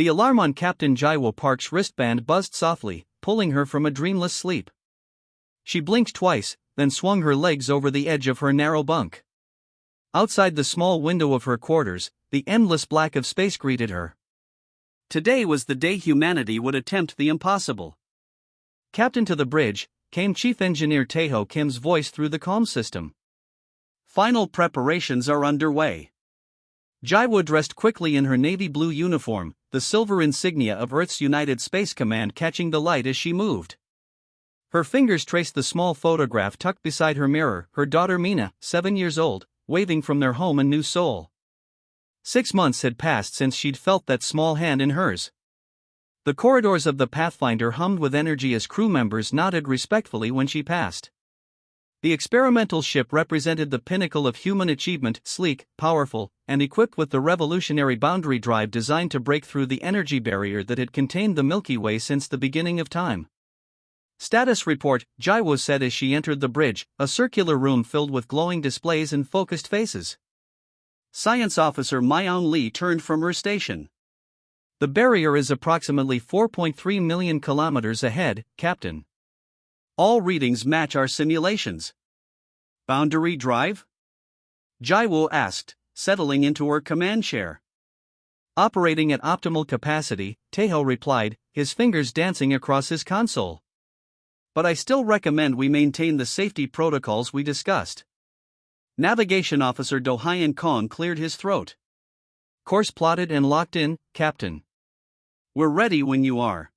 The alarm on Captain Jaiwo Park's wristband buzzed softly, pulling her from a dreamless sleep. She blinked twice, then swung her legs over the edge of her narrow bunk. Outside the small window of her quarters, the endless black of space greeted her. Today was the day humanity would attempt the impossible. "Captain, to the bridge," came Chief Engineer Taeho Kim's voice through the comm system. "Final preparations are underway." Jaiwo dressed quickly in her navy blue uniform, the silver insignia of Earth's United Space Command catching the light as she moved. Her fingers traced the small photograph tucked beside her mirror, her daughter Mina, 7 years old, waving from their home in New Seoul. 6 months had passed since she'd felt that small hand in hers. The corridors of the Pathfinder hummed with energy as crew members nodded respectfully when she passed. The experimental ship represented the pinnacle of human achievement, sleek, powerful, and equipped with the revolutionary boundary drive designed to break through the energy barrier that had contained the Milky Way since the beginning of time. "Status report," Jaiwo said as she entered the bridge, a circular room filled with glowing displays and focused faces. Science Officer Myong Lee turned from her station. "The barrier is approximately 4.3 million kilometers ahead, Captain. All readings match our simulations." "Boundary drive?" Jaiwo asked, settling into her command chair. "Operating at optimal capacity," Taeho replied, his fingers dancing across his console. "But I still recommend we maintain the safety protocols we discussed." Navigation Officer Do Hyun Kon cleared his throat. "Course plotted and locked in, Captain. We're ready when you are."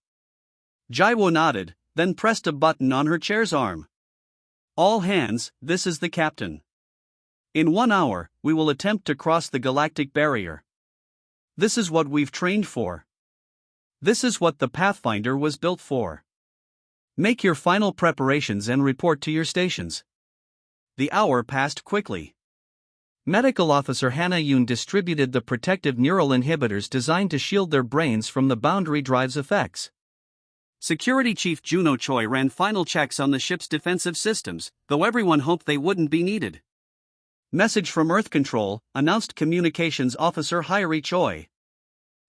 Jaiwo nodded, then pressed a button on her chair's arm. "All hands, this is the captain. In 1 hour, we will attempt to cross the galactic barrier. This is what we've trained for. This is what the Pathfinder was built for. Make your final preparations and report to your stations." The hour passed quickly. Medical Officer Hannah Yoon distributed the protective neural inhibitors designed to shield their brains from the boundary drive's effects. Security Chief Juno Choi ran final checks on the ship's defensive systems, though everyone hoped they wouldn't be needed. "Message from Earth Control," announced Communications Officer Hyori Choi.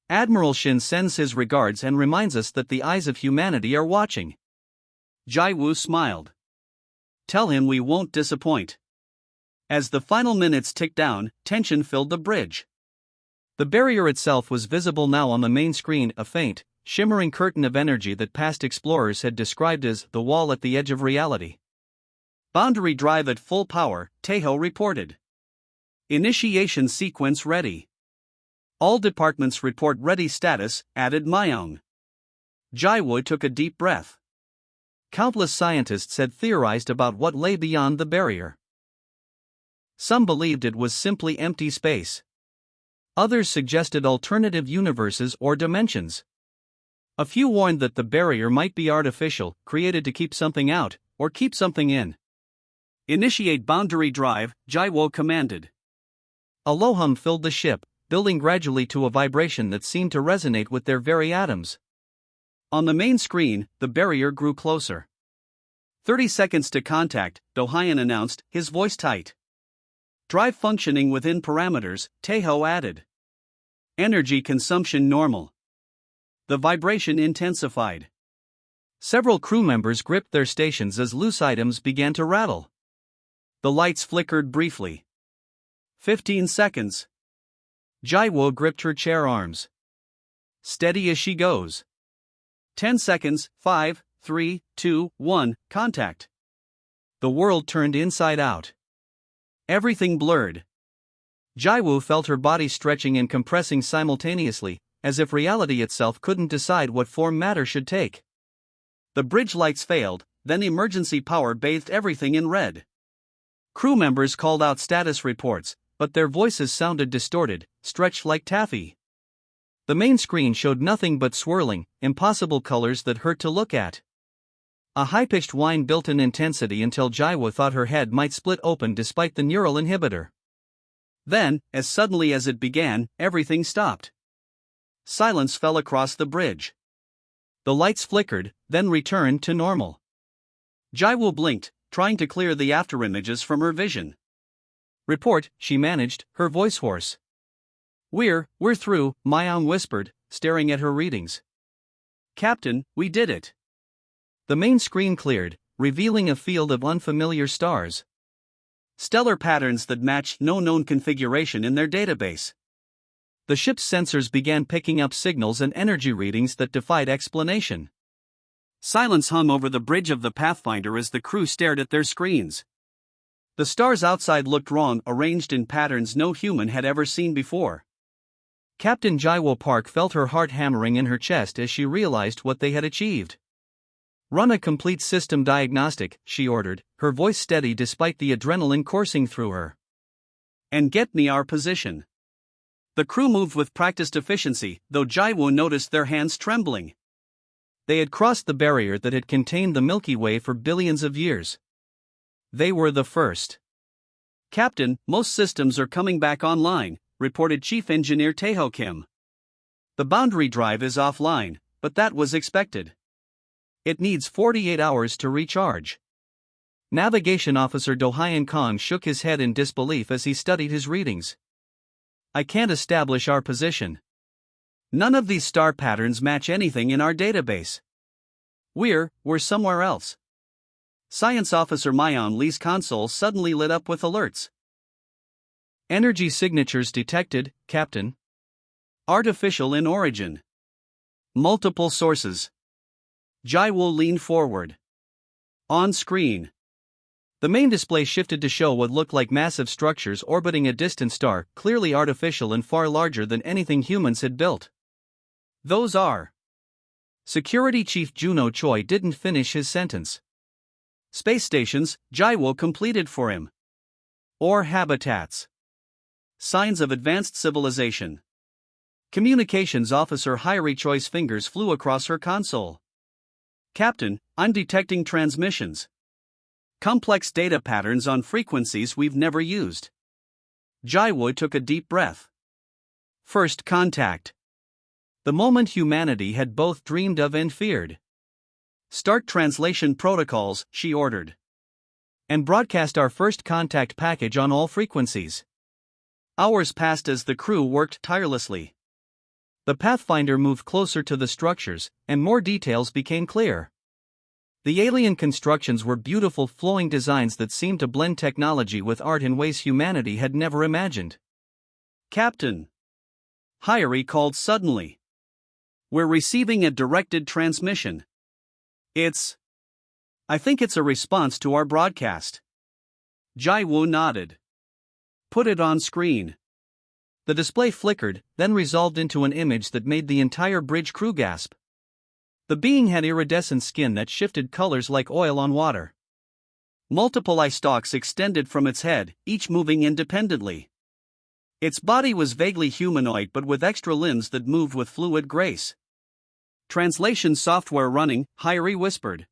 "Admiral Shin sends his regards and reminds us that the eyes of humanity are watching." Jaiwo smiled. "Tell him we won't disappoint." As the final minutes ticked down, tension filled the bridge. The barrier itself was visible now on the main screen, a faint, shimmering curtain of energy that past explorers had described as the wall at the edge of reality. "Boundary drive at full power," Taeho reported. "Initiation sequence ready." "All departments report ready status," added Myong. Jaiwo took a deep breath. Countless scientists had theorized about what lay beyond the barrier. Some believed it was simply empty space. Others suggested alternative universes or dimensions. A few warned that the barrier might be artificial, created to keep something out, or keep something in. "Initiate boundary drive," Jaiwo commanded. A low hum filled the ship, building gradually to a vibration that seemed to resonate with their very atoms. On the main screen, the barrier grew closer. 30 seconds to contact," Do Hyun announced, his voice tight. "Drive functioning within parameters," Taeho added. "Energy consumption normal." The vibration intensified. Several crew members gripped their stations as loose items began to rattle. The lights flickered briefly. 15 seconds. Jaiwo gripped her chair arms. "Steady as she goes." 10 seconds, 5, 3, 2, 1, contact. The world turned inside out. Everything blurred. Jaiwo felt her body stretching and compressing simultaneously, as if reality itself couldn't decide what form matter should take. The bridge lights failed, then emergency power bathed everything in red. Crew members called out status reports, but their voices sounded distorted, stretched like taffy. The main screen showed nothing but swirling, impossible colors that hurt to look at. A high-pitched whine built in intensity until Jaiwo thought her head might split open despite the neural inhibitor. Then, as suddenly as it began, everything stopped. Silence fell across the bridge. The lights flickered, then returned to normal. Jaiwo blinked, trying to clear the afterimages from her vision. "Report," she managed, her voice hoarse. We're through," Myong whispered, staring at her readings. "Captain, we did it." The main screen cleared, revealing a field of unfamiliar stars. Stellar patterns that matched no known configuration in their database. The ship's sensors began picking up signals and energy readings that defied explanation. Silence hung over the bridge of the Pathfinder as the crew stared at their screens. The stars outside looked wrong, arranged in patterns no human had ever seen before. Captain Jaiwo Park felt her heart hammering in her chest as she realized what they had achieved. "Run a complete system diagnostic," she ordered, her voice steady despite the adrenaline coursing through her. "And get me our position." The crew moved with practiced efficiency, though Jaiwo noticed their hands trembling. They had crossed the barrier that had contained the Milky Way for billions of years. They were the first. "Captain, most systems are coming back online," reported Chief Engineer Taeho Kim. "The boundary drive is offline, but that was expected. It needs 48 hours to recharge." Navigation Officer Do-Hyun Kong shook his head in disbelief as he studied his readings. "I can't establish our position. None of these star patterns match anything in our database. We're somewhere else." Science Officer Myon Lee's console suddenly lit up with alerts. "Energy signatures detected, Captain. Artificial in origin. Multiple sources." Jaiwo leaned forward. On screen, the main display shifted to show what looked like massive structures orbiting a distant star, clearly artificial and far larger than anything humans had built. "Those are..." Security Chief Juno Choi didn't finish his sentence. "Space stations," Jaiwo completed for him. "Or habitats. Signs of advanced civilization." Communications Officer Hyori Choi's fingers flew across her console. "Captain, I'm detecting transmissions. Complex data patterns on frequencies we've never used." Jaiwo took a deep breath. First contact. The moment humanity had both dreamed of and feared. "Start translation protocols," she ordered. "And broadcast our first contact package on all frequencies." Hours passed as the crew worked tirelessly. The Pathfinder moved closer to the structures, and more details became clear. The alien constructions were beautiful flowing designs that seemed to blend technology with art in ways humanity had never imagined. "Captain," Hyori called suddenly. "We're receiving a directed transmission. I think it's a response to our broadcast." Jaiwo nodded. "Put it on screen." The display flickered, then resolved into an image that made the entire bridge crew gasp. The being had iridescent skin that shifted colors like oil on water. Multiple eye stalks extended from its head, each moving independently. Its body was vaguely humanoid but with extra limbs that moved with fluid grace. "Translation software running," Hyori whispered.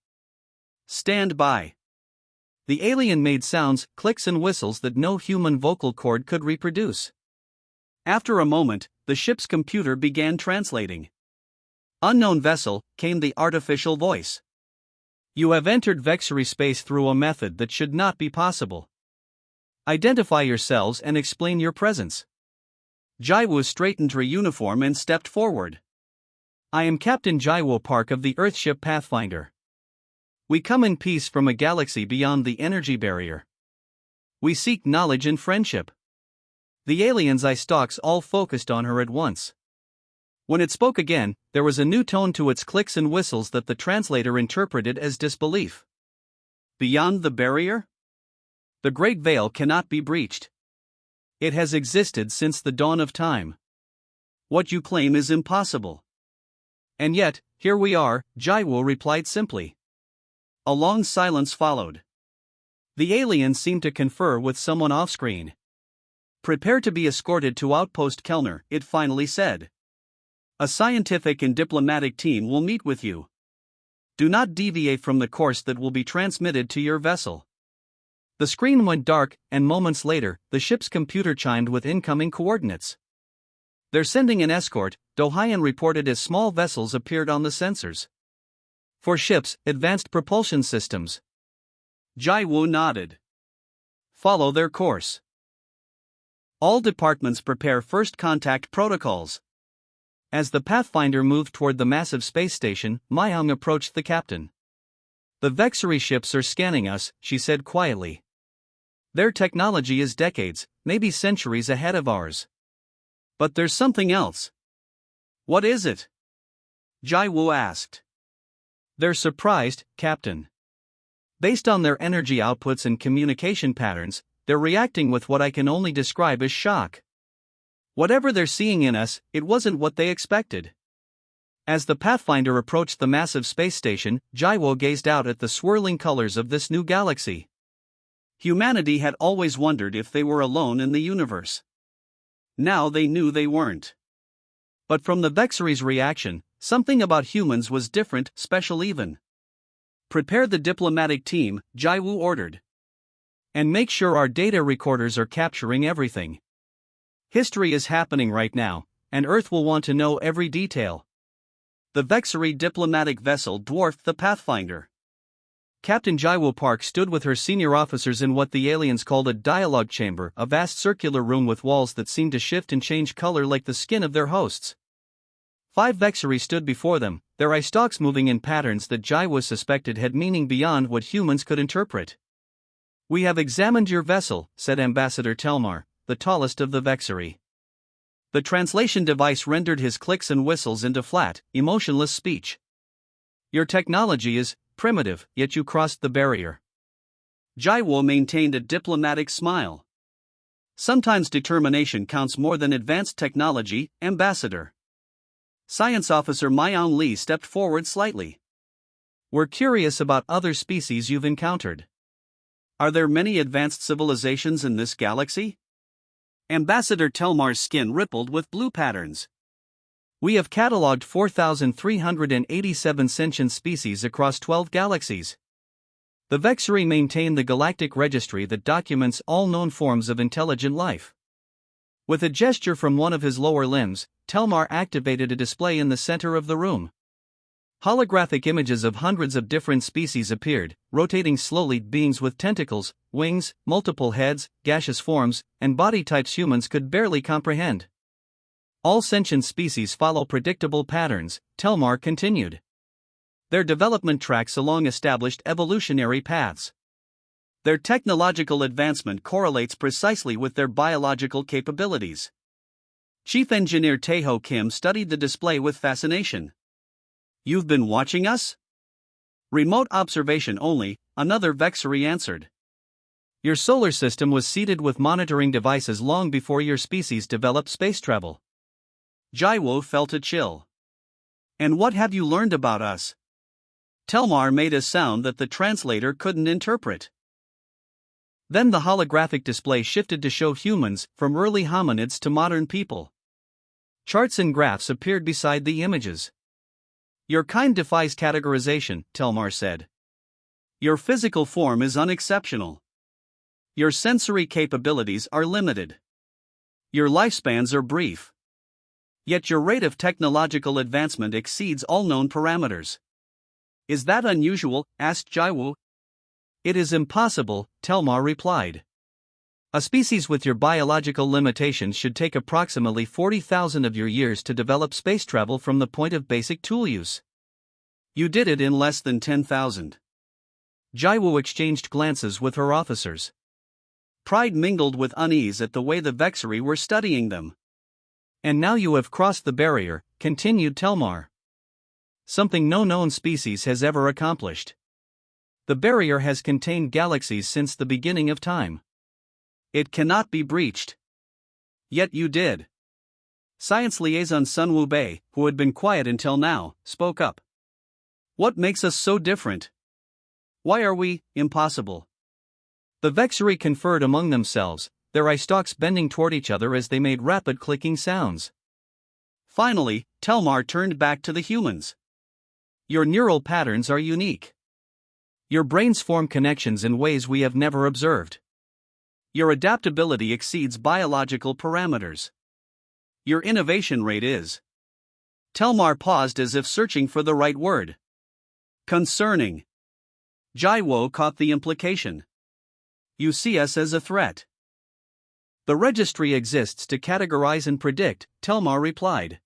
"Stand by." The alien made sounds, clicks and whistles that no human vocal cord could reproduce. After a moment, the ship's computer began translating. "Unknown vessel," came the artificial voice. "You have entered Vexury space through a method that should not be possible. Identify yourselves and explain your presence." Jaiwo straightened her uniform and stepped forward. "I am Captain Jaiwo Park of the Earthship Pathfinder. We come in peace from a galaxy beyond the energy barrier. We seek knowledge and friendship." The alien's eye stalks all focused on her at once. When it spoke again, there was a new tone to its clicks and whistles that the translator interpreted as disbelief. "Beyond the barrier? The Great Veil cannot be breached. It has existed since the dawn of time. What you claim is impossible." "And yet, here we are," Jaiwo replied simply. A long silence followed. The alien seemed to confer with someone off-screen. "Prepare to be escorted to Outpost Kellner," it finally said. "A scientific and diplomatic team will meet with you. Do not deviate from the course that will be transmitted to your vessel." The screen went dark, and moments later, the ship's computer chimed with incoming coordinates. "They're sending an escort," Do-Hyun reported as small vessels appeared on the sensors. "For ships, advanced propulsion systems." Jaiwo nodded. "Follow their course. All departments prepare first contact protocols. As the Pathfinder moved toward the massive space station, Myung approached the captain. "The Vexery ships are scanning us," she said quietly. "Their technology is decades, maybe centuries ahead of ours. But there's something else." "What is it?" Jaiwoo asked. "They're surprised, Captain. Based on their energy outputs and communication patterns, they're reacting with what I can only describe as shock. Whatever they're seeing in us, it wasn't what they expected." As the Pathfinder approached the massive space station, Jaiwoo gazed out at the swirling colors of this new galaxy. Humanity had always wondered if they were alone in the universe. Now they knew they weren't. But from the Vexery's reaction, something about humans was different, special even. "Prepare the diplomatic team," Jaiwoo ordered. "And make sure our data recorders are capturing everything. History is happening right now, and Earth will want to know every detail." The Vexery diplomatic vessel dwarfed the Pathfinder. Captain Jaiwoo Park stood with her senior officers in what the aliens called a dialogue chamber, a vast circular room with walls that seemed to shift and change color like the skin of their hosts. 5 Vexery stood before them, their eye stalks moving in patterns that Jaiwoo suspected had meaning beyond what humans could interpret. "We have examined your vessel," said Ambassador Telmar, the tallest of the Vexery. The translation device rendered his clicks and whistles into flat, emotionless speech. "Your technology is primitive, yet you crossed the barrier." Jaiwoo maintained a diplomatic smile. "Sometimes determination counts more than advanced technology, Ambassador." Science Officer Myung Lee stepped forward slightly. "We're curious about other species you've encountered. Are there many advanced civilizations in this galaxy?" Ambassador Telmar's skin rippled with blue patterns. "We have catalogued 4,387 sentient species across 12 galaxies. The Vexery maintain the galactic registry that documents all known forms of intelligent life." With a gesture from one of his lower limbs, Telmar activated a display in the center of the room. Holographic images of hundreds of different species appeared, rotating slowly, beings with tentacles, wings, multiple heads, gaseous forms, and body types humans could barely comprehend. "All sentient species follow predictable patterns," Telmar continued. "Their development tracks along established evolutionary paths. Their technological advancement correlates precisely with their biological capabilities." Chief Engineer Taeho Kim studied the display with fascination. "You've been watching us?" "Remote observation only," another Vexery answered. "Your solar system was seeded with monitoring devices long before your species developed space travel." Jaiwoo felt a chill. "And what have you learned about us?" Telmar made a sound that the translator couldn't interpret. Then the holographic display shifted to show humans, from early hominids to modern people. Charts and graphs appeared beside the images. "Your kind defies categorization," Telmar said. "Your physical form is unexceptional. Your sensory capabilities are limited. Your lifespans are brief. Yet your rate of technological advancement exceeds all known parameters." "Is that unusual?" asked Jaiwoo. "It is impossible," Telmar replied. "A species with your biological limitations should take approximately 40,000 of your years to develop space travel from the point of basic tool use. You did it in less than 10,000. Jaiwoo exchanged glances with her officers. Pride mingled with unease at the way the Vexery were studying them. "And now you have crossed the barrier," continued Telmar. "Something no known species has ever accomplished. The barrier has contained galaxies since the beginning of time. It cannot be breached. Yet you did." Science Liaison Sun Wu-bei, who had been quiet until now, spoke up. "What makes us so different? Why are we impossible?" The Vexery conferred among themselves, their eye stalks bending toward each other as they made rapid clicking sounds. Finally, Telmar turned back to the humans. "Your neural patterns are unique. Your brains form connections in ways we have never observed. Your adaptability exceeds biological parameters. Your innovation rate is..." Telmar paused as if searching for the right word. "Concerning." Jaiwoo caught the implication. "You see us as a threat." "The registry exists to categorize and predict," Telmar replied.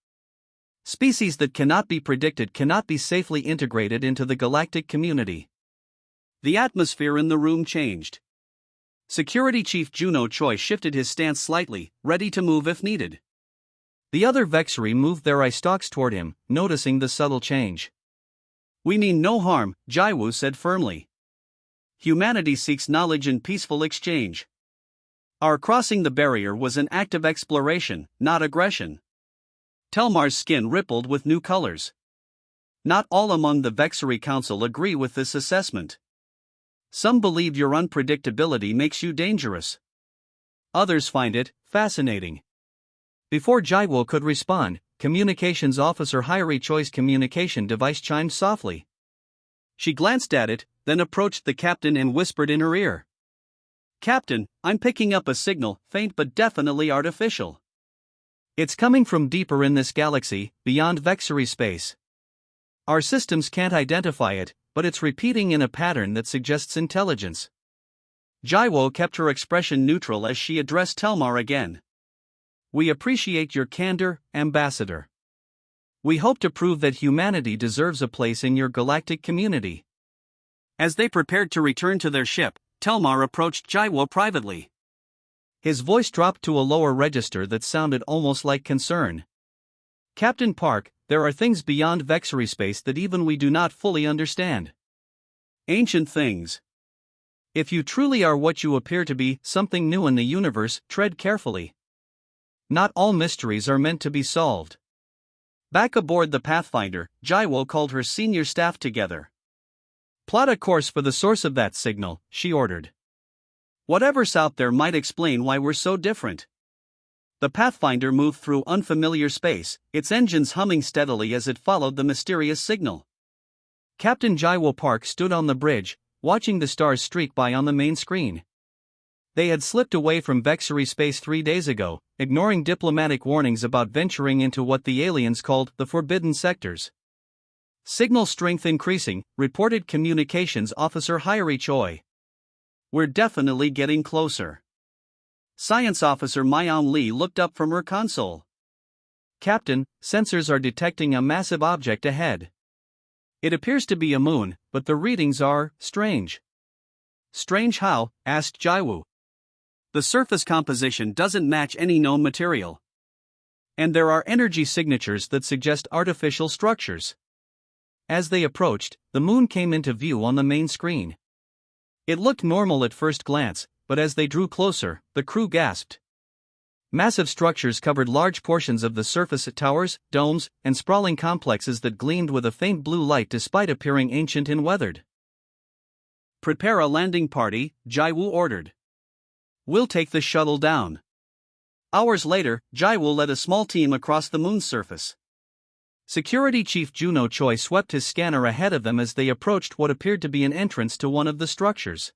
Species that cannot be predicted cannot be safely integrated into the galactic community. The atmosphere in the room changed. Security Chief Juno Choi shifted his stance slightly, ready to move if needed. The other Vexari moved their eye stalks toward him, noticing the subtle change. "We mean no harm," Jaiwoo said firmly. "Humanity seeks knowledge and peaceful exchange. Our crossing the barrier was an act of exploration, not aggression." Telmar's skin rippled with new colors. Not all among the Vexari Council agree with this assessment. Some believe your unpredictability makes you dangerous. Others find it fascinating. Before Jaiwoo could respond, Communications Officer Hyori Choi's communication device chimed softly. She glanced at it, then approached the captain and whispered in her ear. "Captain, I'm picking up a signal, faint but definitely artificial. It's coming from deeper in this galaxy, beyond Vexari space. Our systems can't identify it, but it's repeating in a pattern that suggests intelligence." Jaiwoo kept her expression neutral as she addressed Telmar again. "We appreciate your candor, Ambassador. We hope to prove that humanity deserves a place in your galactic community." As they prepared to return to their ship, Telmar approached Jaiwoo privately. His voice dropped to a lower register that sounded almost like concern. "Captain Park, there are things beyond Vexari space that even we do not fully understand. Ancient things. If you truly are what you appear to be, something new in the universe, tread carefully. Not all mysteries are meant to be solved." Back aboard the Pathfinder, Jaiwoo called her senior staff together. "Plot a course for the source of that signal," she ordered. "Whatever's out there might explain why we're so different." The Pathfinder moved through unfamiliar space, its engines humming steadily as it followed the mysterious signal. Captain Jaiwoo Park stood on the bridge, watching the stars streak by on the main screen. They had slipped away from Vexari space 3 days ago, ignoring diplomatic warnings about venturing into what the aliens called the Forbidden Sectors. "Signal strength increasing," reported Communications Officer Hyori Choi. "We're definitely getting closer." Science Officer Myeon Lee looked up from her console. "Captain, sensors are detecting a massive object ahead. It appears to be a moon, but the readings are strange." "Strange how?" asked Jaiwoo. "The surface composition doesn't match any known material. And there are energy signatures that suggest artificial structures." As they approached, the moon came into view on the main screen. It looked normal at first glance, but as they drew closer, the crew gasped. Massive structures covered large portions of the surface, towers, domes, and sprawling complexes that gleamed with a faint blue light despite appearing ancient and weathered. "Prepare a landing party," Jaiwoo ordered. "We'll take the shuttle down." Hours later, Jaiwoo led a small team across the moon's surface. Security Chief Juno Choi swept his scanner ahead of them as they approached what appeared to be an entrance to one of the structures.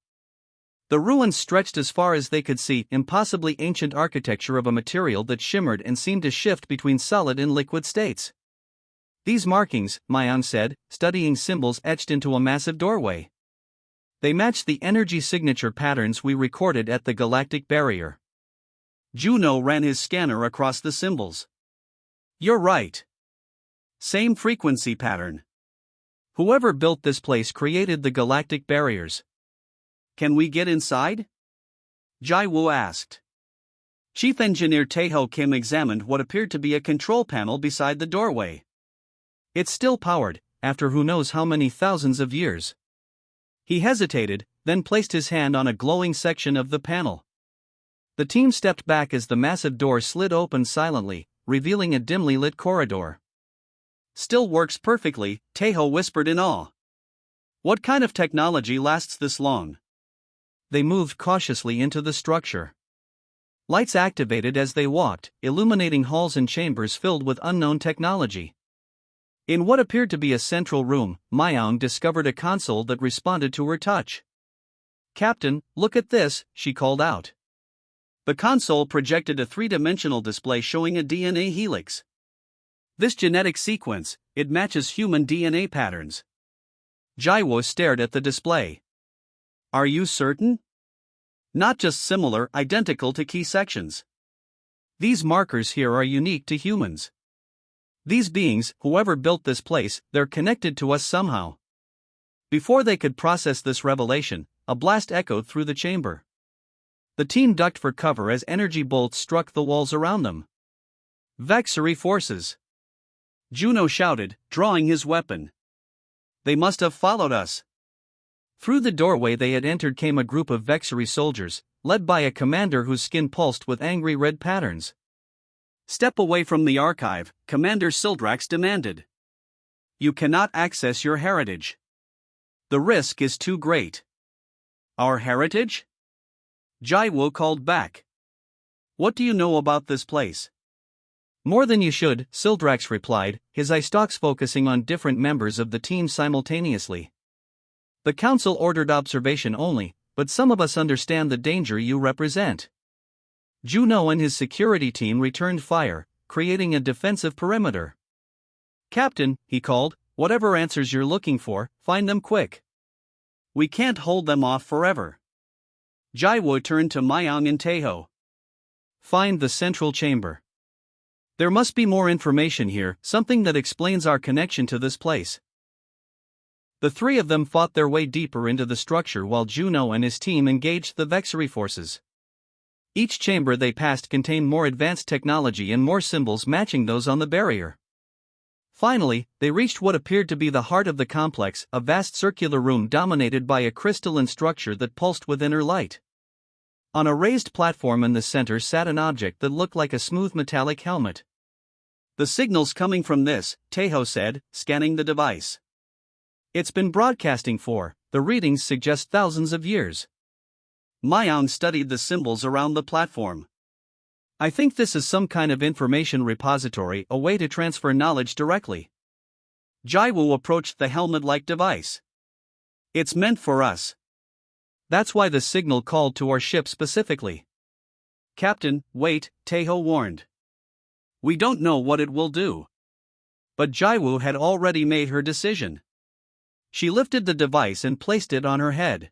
The ruins stretched as far as they could see, impossibly ancient architecture of a material that shimmered and seemed to shift between solid and liquid states. "These markings," Myeon said, studying symbols etched into a massive doorway. "They match the energy signature patterns we recorded at the galactic barrier." Juno ran his scanner across the symbols. "You're right. Same frequency pattern. Whoever built this place created the galactic barriers." "Can we get inside?" Jaiwoo asked. Chief Engineer Taeho Kim examined what appeared to be a control panel beside the doorway. "It's still powered, after who knows how many thousands of years." He hesitated, then placed his hand on a glowing section of the panel. The team stepped back as the massive door slid open silently, revealing a dimly lit corridor. "Still works perfectly," Taeho whispered in awe. "What kind of technology lasts this long?" They moved cautiously into the structure. Lights activated as they walked, illuminating halls and chambers filled with unknown technology. In what appeared to be a central room, Myeon discovered a console that responded to her touch. "Captain, look at this," she called out. The console projected a three-dimensional display showing a DNA helix. "This genetic sequence, it matches human DNA patterns." Jaiwoo stared at the display. "Are you certain?" "Not just similar, identical to key sections. These markers here are unique to humans." These beings, whoever built this place, they're connected to us somehow. Before they could process this revelation, a blast echoed through the chamber. The team ducked for cover as energy bolts struck the walls around them. Vexury forces! Juno shouted, drawing his weapon. They must have followed us. Through the doorway they had entered came a group of Vexury soldiers, led by a commander whose skin pulsed with angry red patterns. Step away from the archive, Commander Sildrax demanded. You cannot access your heritage. The risk is too great. Our heritage? Jaiwo called back. What do you know about this place? More than you should, Sildrax replied, his eye stalks focusing on different members of the team simultaneously. The council ordered observation only, but some of us understand the danger you represent. Juno and his security team returned fire, creating a defensive perimeter. Captain, he called, whatever answers you're looking for, find them quick. We can't hold them off forever. Jaiwo turned to Mayang and Taeho. Find the central chamber. There must be more information here, something that explains our connection to this place. The three of them fought their way deeper into the structure while Juno and his team engaged the Vexury forces. Each chamber they passed contained more advanced technology and more symbols matching those on the barrier. Finally, they reached what appeared to be the heart of the complex, a vast circular room dominated by a crystalline structure that pulsed with inner light. On a raised platform in the center sat an object that looked like a smooth metallic helmet. The signal's coming from this, Taeho said, scanning the device. It's been broadcasting for, the readings suggest thousands of years. Mayang studied the symbols around the platform. I think this is some kind of information repository, a way to transfer knowledge directly. Jaiwo approached the helmet-like device. It's meant for us. That's why the signal called to our ship specifically. Captain, wait, Taeho warned. We don't know what it will do. But Jaiwo had already made her decision. She lifted the device and placed it on her head.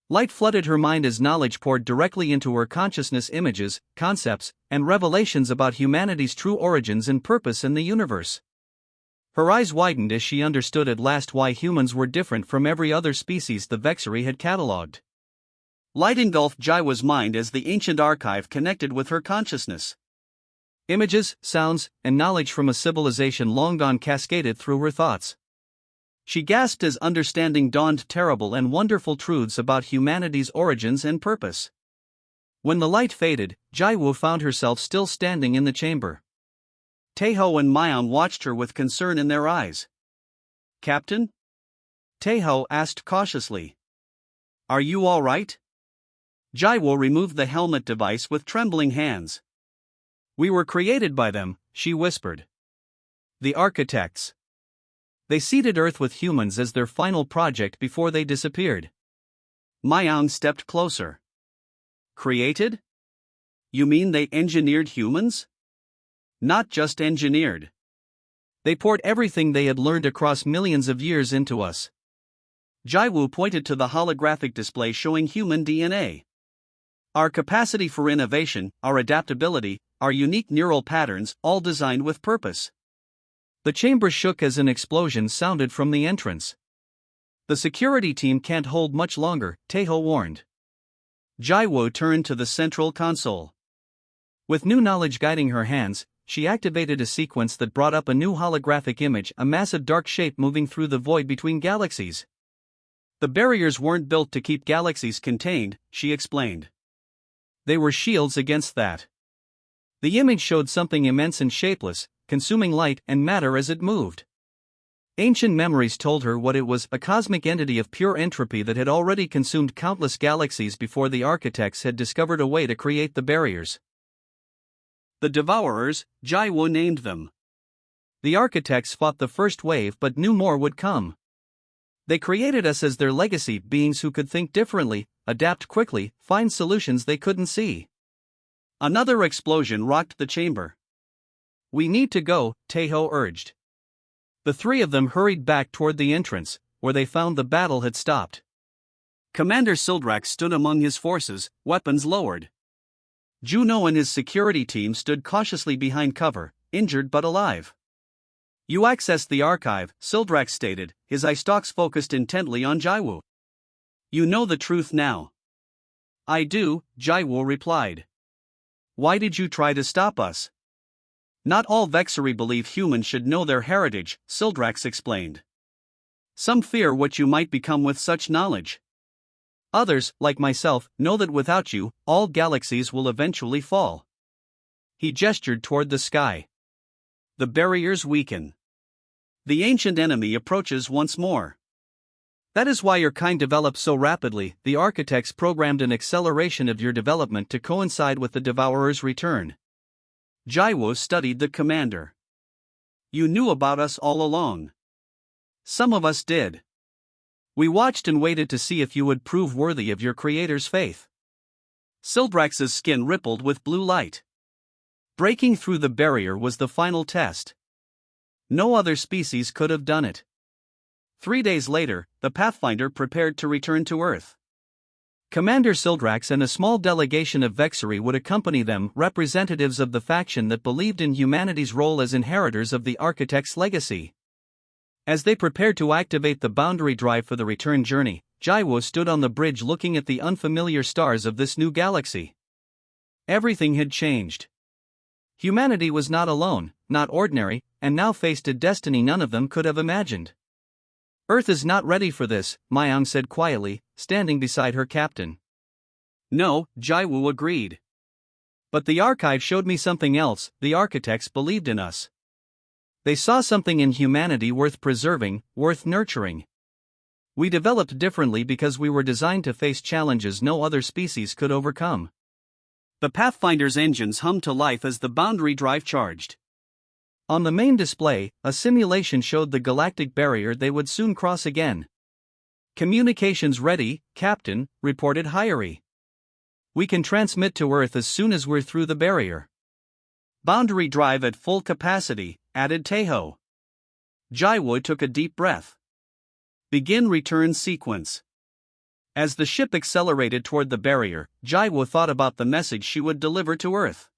Light flooded her mind as knowledge poured directly into her consciousness, images, concepts, and revelations about humanity's true origins and purpose in the universe. Her eyes widened as she understood at last why humans were different from every other species the Vexury had catalogued. Light engulfed Jaiwo's mind as the ancient archive connected with her consciousness. Images, sounds, and knowledge from a civilization long gone cascaded through her thoughts. She gasped as understanding dawned, terrible and wonderful truths about humanity's origins and purpose. When the light faded, Jaiwo found herself still standing in the chamber. Taeho and Mayang watched her with concern in their eyes. Captain? Taeho asked cautiously. Are you all right? Jaiwo removed the helmet device with trembling hands. We were created by them, she whispered. The architects. They seeded Earth with humans as their final project before they disappeared. Mayang stepped closer. Created? You mean they engineered humans? Not just engineered. They poured everything they had learned across millions of years into us. Jaiwo pointed to the holographic display showing human DNA. Our capacity for innovation, our adaptability, our unique neural patterns, all designed with purpose. The chamber shook as an explosion sounded from the entrance. The security team can't hold much longer, Taeho warned. Jaiwo turned to the central console. With new knowledge guiding her hands, she activated a sequence that brought up a new holographic image, a massive dark shape moving through the void between galaxies. The barriers weren't built to keep galaxies contained, she explained. They were shields against that. The image showed something immense and shapeless, consuming light and matter as it moved. Ancient memories told her what it was, a cosmic entity of pure entropy that had already consumed countless galaxies before the architects had discovered a way to create the barriers. The Devourers, Jaiwo named them. The architects fought the first wave but knew more would come. They created us as their legacy, beings who could think differently, adapt quickly, find solutions they couldn't see. Another explosion rocked the chamber. We need to go, Taeho urged. The three of them hurried back toward the entrance, where they found the battle had stopped. Commander Sildrax stood among his forces, weapons lowered. Juno and his security team stood cautiously behind cover, injured but alive. You accessed the archive, Sildrax stated, his eye stalks focused intently on Jaiwu. You know the truth now. I do, Jaiwu replied. Why did you try to stop us? Not all Vexari believe humans should know their heritage, Sildrax explained. Some fear what you might become with such knowledge. Others, like myself, know that without you, all galaxies will eventually fall. He gestured toward the sky. The barriers weaken. The ancient enemy approaches once more. That is why your kind develops so rapidly. The architects programmed an acceleration of your development to coincide with the Devourer's return. Jaiwu studied the commander. You knew about us all along. Some of us did. We watched and waited to see if you would prove worthy of your creator's faith. Sildrax's skin rippled with blue light. Breaking through the barrier was the final test. No other species could have done it. 3 days later, the Pathfinder prepared to return to Earth. Commander Sildrax and a small delegation of Vexari would accompany them, representatives of the faction that believed in humanity's role as inheritors of the Architect's legacy. As they prepared to activate the boundary drive for the return journey, Jaiwu stood on the bridge looking at the unfamiliar stars of this new galaxy. Everything had changed. Humanity was not alone, not ordinary, and now faced a destiny none of them could have imagined. Earth is not ready for this, Mayang said quietly, standing beside her captain. No, Jaiwu agreed. But the archive showed me something else. The architects believed in us. They saw something in humanity worth preserving, worth nurturing. We developed differently because we were designed to face challenges no other species could overcome. The Pathfinder's engines hummed to life as the boundary drive charged. On the main display, a simulation showed the galactic barrier they would soon cross again. Communications ready, Captain, reported Hyeri. We can transmit to Earth as soon as we're through the barrier. Boundary drive at full capacity, added Teho. Jaiwu took a deep breath. Begin return sequence. As the ship accelerated toward the barrier, Jaiwu thought about the message she would deliver to Earth.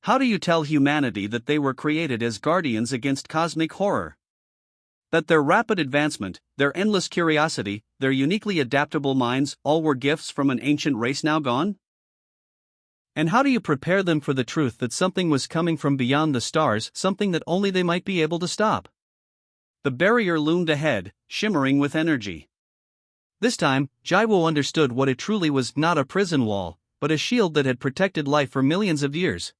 How do you tell humanity that they were created as guardians against cosmic horror? That their rapid advancement, their endless curiosity, their uniquely adaptable minds, all were gifts from an ancient race now gone? And how do you prepare them for the truth that something was coming from beyond the stars, something that only they might be able to stop? The barrier loomed ahead, shimmering with energy. This time, Jaiwu understood what it truly was: not a prison wall, but a shield that had protected life for millions of years.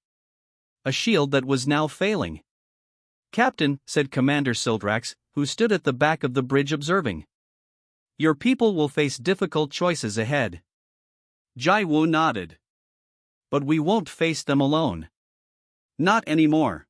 A shield that was now failing. Captain, said Commander Sildrax, who stood at the back of the bridge observing. Your people will face difficult choices ahead. Jaiwu nodded. But we won't face them alone. Not anymore.